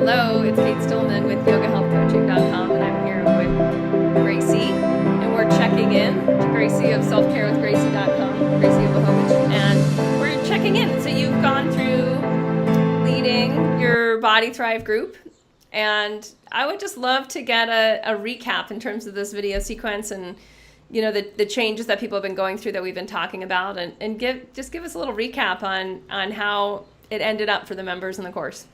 Hello, it's Kate Stillman with yogahealthcoaching.com, and I'm here with Gracie, and we're checking in. Gracie of selfcarewithgracie.com, Gracie Ovahovich, and we're checking in. So you've gone through leading your Body Thrive group, and I would just love to get a recap in terms of this video sequence and the changes that people have been going through that we've been talking about, and give us a little recap on how it ended up for the members in the course.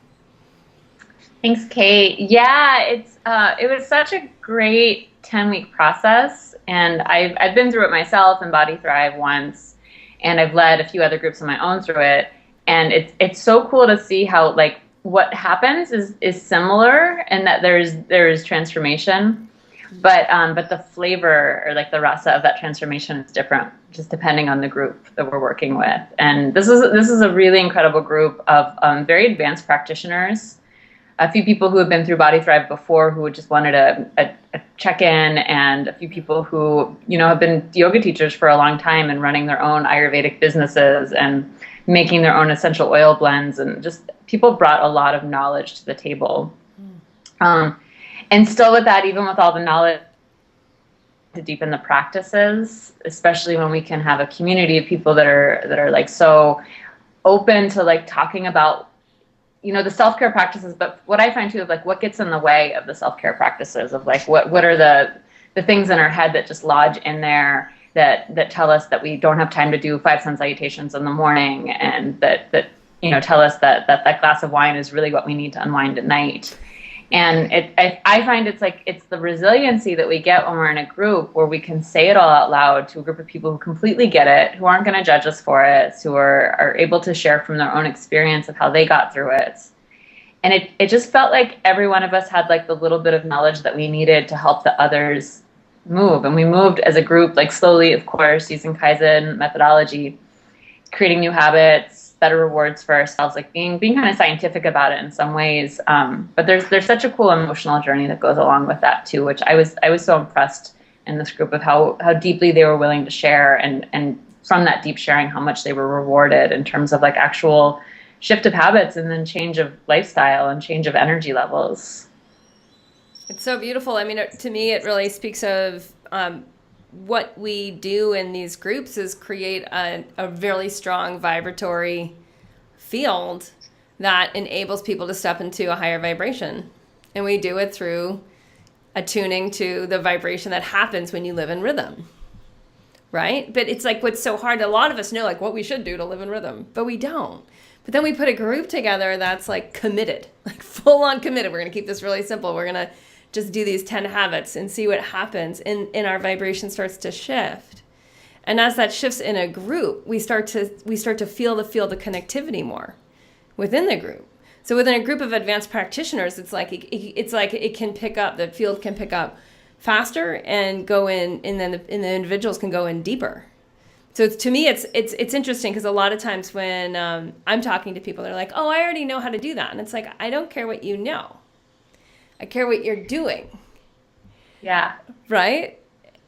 Thanks, Kate. Yeah, it was such a great 10-week process, and I've been through it myself in Body Thrive once, and I've led a few other groups of my own through it, and it's so cool to see how what happens is similar and that there's transformation, but the flavor or the rasa of that transformation is different just depending on the group that we're working with. And this is a really incredible group of very advanced practitioners. A few people who have been through Body Thrive before who just wanted a check-in, and a few people who have been yoga teachers for a long time and running their own Ayurvedic businesses and making their own essential oil blends, and just people brought a lot of knowledge to the table. And still with that, even with all the knowledge, to deepen the practices, especially when we can have a community of people that are so open to talking about the self-care practices, but what I find too of what gets in the way of the self-care practices of what are the things in our head that just lodge in there that tell us that we don't have time to do 5 sun salutations in the morning, and that tell us that glass of wine is really what we need to unwind at night. And I find it's the resiliency that we get when we're in a group where we can say it all out loud to a group of people who completely get it, who aren't going to judge us for it, who are able to share from their own experience of how they got through it. And it just felt like every one of us had the little bit of knowledge that we needed to help the others move. And we moved as a group, slowly, of course, using Kaizen methodology, creating new habits, better rewards for ourselves, being kind of scientific about it in some ways. But there's such a cool emotional journey that goes along with that too, which I was so impressed in this group of how deeply they were willing to share, and from that deep sharing, how much they were rewarded in terms of actual shift of habits, and then change of lifestyle and change of energy levels. It's so beautiful. I mean, to me, it really speaks of what we do in these groups is create a really strong vibratory field that enables people to step into a higher vibration. And we do it through attuning to the vibration that happens when you live in rhythm, right? But it's what's so hard. A lot of us know what we should do to live in rhythm, but we don't. But then we put a group together that's committed, full on committed. We're going to keep this really simple. We're going to just do these 10 habits and see what happens, and our vibration starts to shift. And as that shifts in a group, we start to feel the connectivity more within the group. So within a group of advanced practitioners, it's it can pick up, the field can pick up faster and go in, and then the individuals can go in deeper. So to me, it's interesting, because a lot of times when I'm talking to people, they're like, oh, I already know how to do that. And it's I don't care what you know. I care what you're doing. Yeah. Right?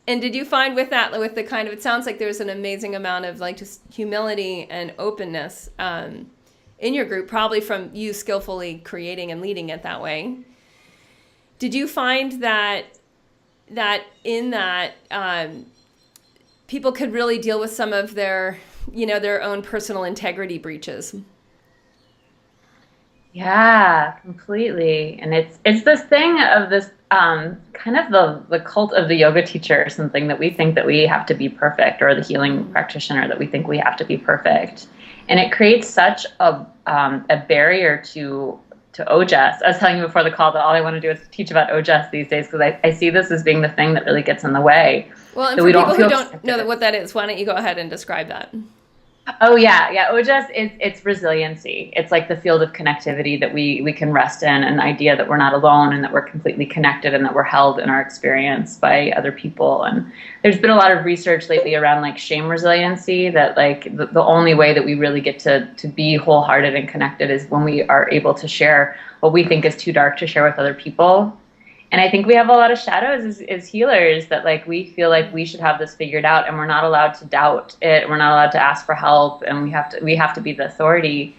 And did you find with that, with the kind of, it sounds like there's an amazing amount of just humility and openness in your group, probably from you skillfully creating and leading it that way. Did you find that in that people could really deal with some of their own personal integrity breaches? Yeah, completely. And it's this thing of this kind of the cult of the yoga teacher, or something, that we think that we have to be perfect, or the healing practitioner, that we think we have to be perfect. And it creates such a barrier to ojas. I was telling you before the call that all I want to do is teach about ojas these days, because I see this as being the thing that really gets in the way. Well, and for people who don't know what that is, why don't you go ahead and describe that? Oh, yeah. Ojas, it's resiliency. It's the field of connectivity that we can rest in, an idea that we're not alone, and that we're completely connected, and that we're held in our experience by other people. And there's been a lot of research lately around shame resiliency, that the only way that we really get to be wholehearted and connected is when we are able to share what we think is too dark to share with other people. And I think we have a lot of shadows as healers, that we feel we should have this figured out, and we're not allowed to doubt it. We're not allowed to ask for help, and we have to be the authority.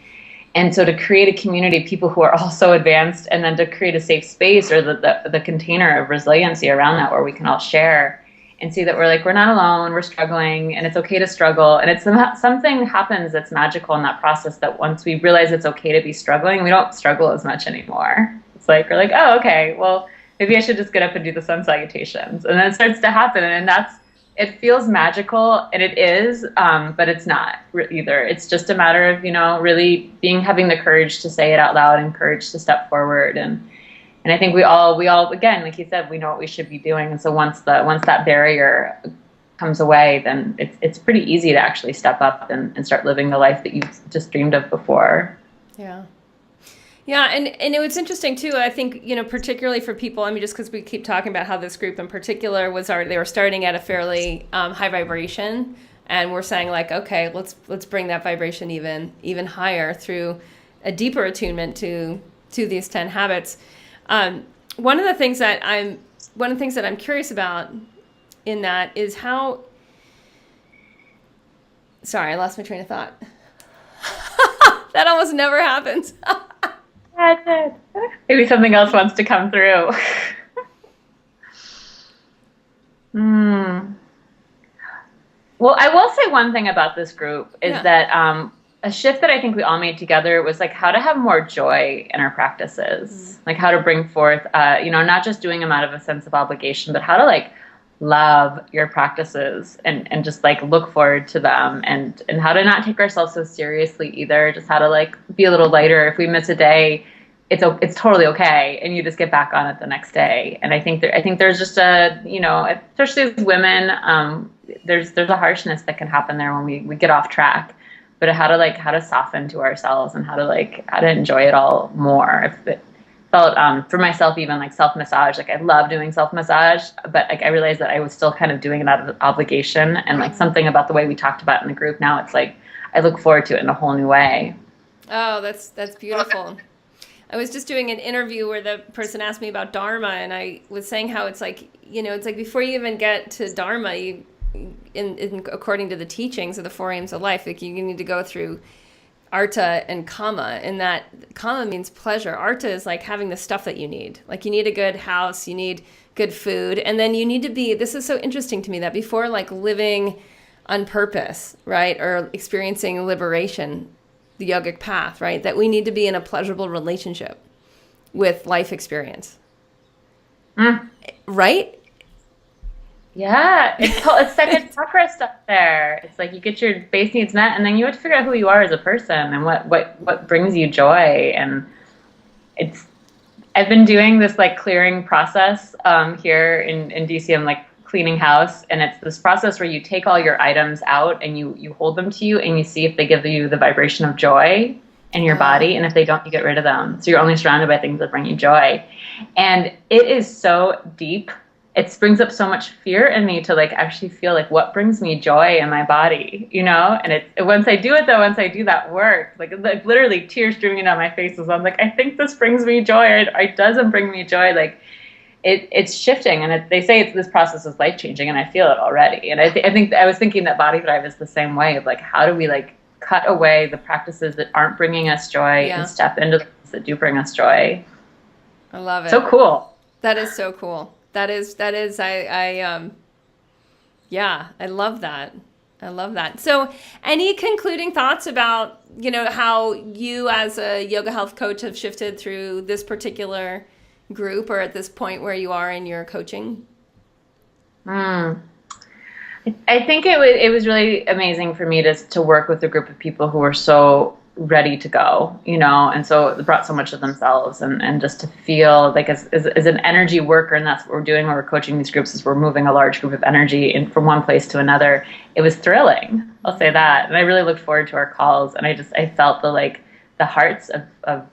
And so to create a community of people who are also advanced, and then to create a safe space, or the container of resiliency around that, where we can all share and see that we're not alone, we're struggling, and it's okay to struggle. And it's something happens that's magical in that process, that once we realize it's okay to be struggling, we don't struggle as much anymore. It's like, we're like, oh, okay, well, maybe I should just get up and do the sun salutations. And then it starts to happen. And it feels magical, and it is, but it's not either. It's just a matter of, really having the courage to say it out loud, and courage to step forward. And I think we all, again, like you said, we know what we should be doing. And so once that barrier comes away, then it's pretty easy to actually step up and start living the life that you've just dreamed of before. Yeah. Yeah, and it was interesting too. I think, particularly for people, I mean, just because we keep talking about how this group in particular they were starting at a fairly high vibration, and we're saying like, okay, let's bring that vibration even higher through a deeper attunement to these 10 habits. One of the things that I'm curious about in that is how. Sorry, I lost my train of thought. That almost never happens. Yeah, it did. Maybe something else wants to come through. Well, I will say one thing about this group is that a shift that I think we all made together was like how to have more joy in our practices, like how to bring forth, not just doing them out of a sense of obligation, but how to like love your practices and just like look forward to them, and how to not take ourselves so seriously either. Just how to like be a little lighter. If we miss a day, it's totally okay, and you just get back on it the next day. And I think there's just especially as women, there's a harshness that can happen there when we get off track. But how to soften to ourselves, and how to enjoy it all more. If it felt for myself, even like self-massage, like I love doing self-massage, but like I realized that I was still kind of doing it out of obligation, and like something about the way we talked about it in the group now, it's like I look forward to it in a whole new way. Oh, that's beautiful. I was just doing an interview where the person asked me about Dharma, and I was saying how it's like before you even get to Dharma, according to the teachings of the four aims of life, like you need to go through Artha and Kama, and that Kama means pleasure. Artha is like having the stuff that you need. Like you need a good house, you need good food, and then you need to be, this is so interesting to me, that before like living on purpose, right, or experiencing liberation, the yogic path, right, that we need to be in a pleasurable relationship with life experience. Right? Yeah, it's second chakra stuff there. It's like you get your base needs met, and then you have to figure out who you are as a person and what brings you joy. And I've been doing this like clearing process here in DC. I'm like cleaning house, and it's this process where you take all your items out and you hold them to you, and you see if they give you the vibration of joy in your body, and if they don't, you get rid of them. So you're only surrounded by things that bring you joy. And it is so deep. It brings up so much fear in me to like actually feel like what brings me joy in my body, and once I do that work, like literally tears streaming down my face, I'm like, I think this brings me joy, or it doesn't bring me joy. Like it's shifting, and they say this process is life changing, and I feel it already. And I think I was thinking that Body Thrive is the same way of like, how do we like cut away the practices that aren't bringing us joy and step into the ones that do bring us joy. I love it. So cool. That is so cool. I love that. I love that. So any concluding thoughts about, how you as a yoga health coach have shifted through this particular group, or at this point where you are in your coaching? I think it was really amazing for me to work with a group of people who were so ready to go, and so it brought so much of themselves, and just to feel like as an energy worker, and that's what we're doing when we're coaching these groups, is we're moving a large group of energy from one place to another. It was thrilling, I'll say that. And I really looked forward to our calls, and I felt the hearts of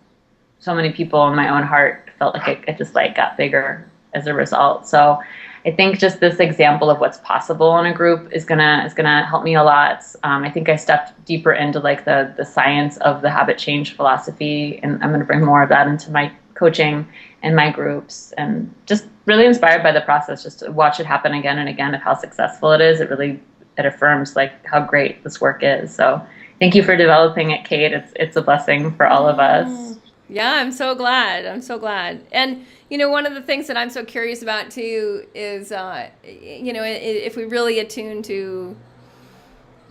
so many people, in my own heart felt like it just like got bigger as a result. So I think just this example of what's possible in a group is gonna help me a lot. I think I stepped deeper into like the science of the habit change philosophy, and I'm gonna bring more of that into my coaching and my groups, and just really inspired by the process, just to watch it happen again and again of how successful it is. It affirms like how great this work is. So Thank you for developing it, Kate. It's a blessing for all of us. Yeah, I'm so glad. I'm so glad. And, one of the things that I'm so curious about too is, if we really attune to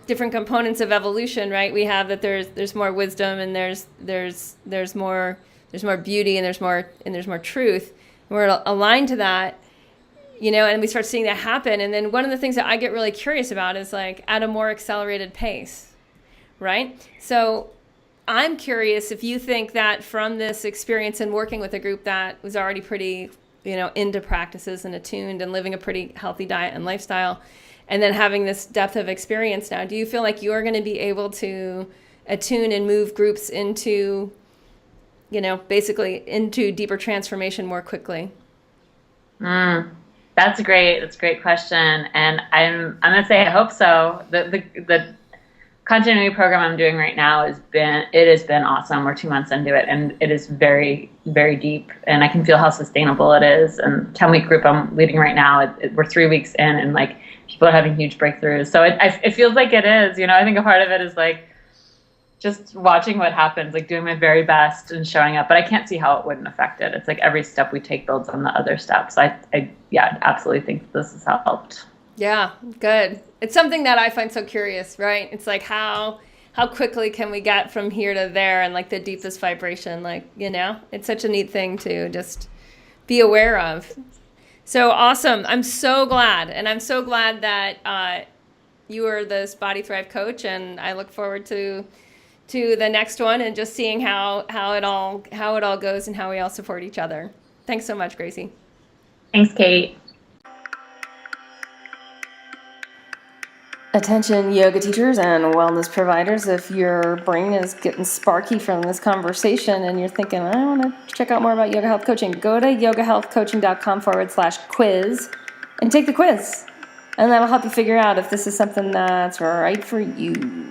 different components of evolution, right? We have that there's more wisdom, and there's more beauty, and there's more truth. And we're aligned to that, and we start seeing that happen. And then one of the things that I get really curious about is like at a more accelerated pace, right? So I'm curious if you think that from this experience in working with a group that was already pretty, into practices and attuned and living a pretty healthy diet and lifestyle, and then having this depth of experience now, do you feel like you're going to be able to attune and move groups into, basically into deeper transformation more quickly? That's great. That's a great question. And I'm going to say I hope so. The continuity program I'm doing right now has been awesome. We're 2 months into it, and it is very, very deep, and I can feel how sustainable it is. And 10-week group I'm leading right now, we're 3 weeks in, and like people are having huge breakthroughs. So it feels like it is. I think a part of it is like just watching what happens, like doing my very best and showing up. But I can't see how it wouldn't affect it. It's like every step we take builds on the other steps. I absolutely think this has helped. Yeah, good. It's something that I find so curious, right? It's like how quickly can we get from here to there, and like the deepest vibration, like, it's such a neat thing to just be aware of. So awesome. I'm so glad. And I'm so glad that you are this Body Thrive coach, and I look forward to the next one and just seeing how it all goes and how we all support each other. Thanks so much, Gracie. Thanks, Kate. Attention yoga teachers and wellness providers, if your brain is getting sparky from this conversation and you're thinking, I want to check out more about yoga health coaching, go to yogahealthcoaching.com/quiz and take the quiz. And that'll help you figure out if this is something that's right for you.